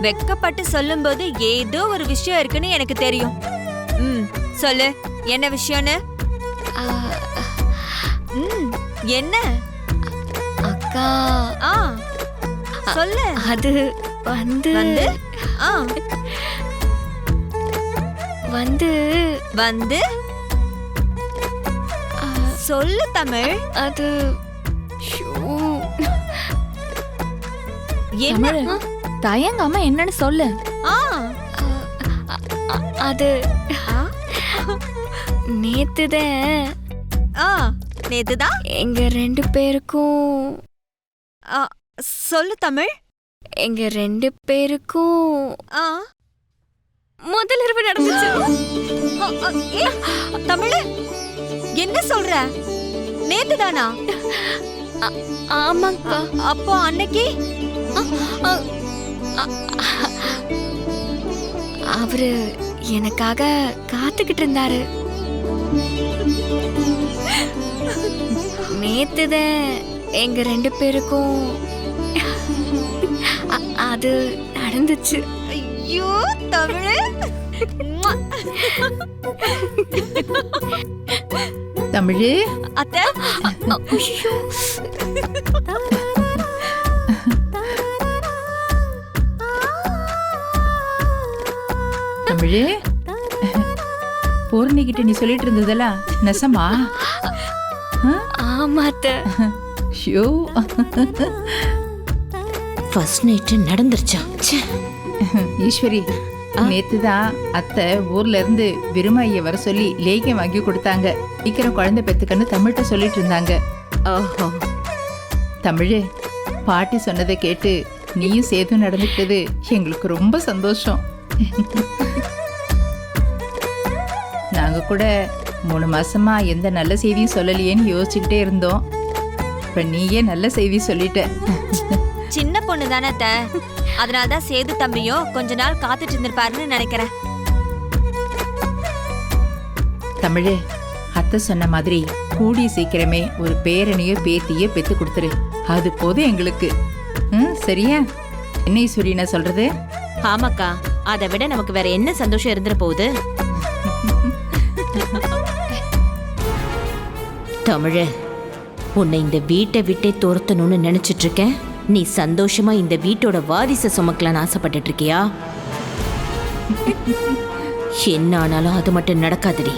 வெக்கப்பட்டு சொல்லும்போது ஏதோ ஒரு விஷயம் இருக்குன்னு எனக்கு தெரியும். சொல்லு, என்ன விஷயம்னு? என்ன அக்கா? சொல்லு. அது வந்து வந்து வந்து சொல்லு தமிழ். அது என்ன? தயங்காம என்னன்னு சொல்லு. அது நேத்துதான் எங்க 2 பேருக்கும். சொல்லு தமிழ். எங்க 2 பேருக்கும் முதலிரவு நடந்துச்சு. தமிழ் என்ன சொல்ற? நேத்துதானா? ஆமாக்கா. அப்போ அன்னைக்கு அவரு எனக்காக காத்துக்கிட்டு இருந்தாரு. நேத்துதான் எங்க 2 பேருக்கும் அது நடந்துச்சு. ஐயோ தமிழ். தமிழ் அத்தை. தமிழ், பூர்ணிகிட்ட நீ சொல்லிட்டு இருந்ததெல்லா நெசமா? ஆமாத்த. ஷோ, ஃபர்ஸ்ட் நைட் நடந்துருச்சா? ஈஸ்வரி, நேத்துதான் அத்தை ஊர்ல இருந்து விருமாய வர சொல்லி லேகியம் வாங்கி கொடுத்தாங்க. சீக்கிரம் குழந்தை பெத்துக்கன்னு தமிழ்கிட்ட சொல்லிட்டு இருந்தாங்க. ஓஹோ. தமிழ், பாட்டி சொன்னதை கேட்டு நீயும் சேதும் நடந்துக்கிட்டது எங்களுக்கு ரொம்ப சந்தோஷம். நாங்க கூட 3 மாசமா எந்த நல்ல செய்தியும் சொல்லலையேன்னு யோசிச்சுக்கிட்டே இருந்தோம். இப்ப நீயே நல்ல செய்தி சொல்லிட்ட. சின்ன பொண்ணு தானே அத்தை, அதனாலதான் சேது தம்பியும் கொஞ்ச நாள் காத்துட்டு இருந்திருப்பாருன்னு நினைக்கிறேன். தமிழே, அத்தை சொன்ன மாதிரி கூடிய சீக்கிரமே ஒரு பேரனையோ பேத்தியோ பெத்து கொடுத்துரு. அது போதும் எங்களுக்கு. சரியா? என்ன ஈஸ்வரி நான் சொல்றது? ஆமாக்கா, அதை விட நமக்கு வேற என்ன சந்தோஷம் இருந்துற போகுது? தமிழ, உன்னை இந்த வீட்டை விட்டே துரத்தணும்னு நினைச்சிட்டு இருக்கேன். நீ சந்தோஷமா இந்த வீட்டோட வாரிசை சுமக்கலான்னு ஆசைப்பட்டு இருக்கியா? என்ன ஆனாலும் அது மட்டும் நடக்காதுடி.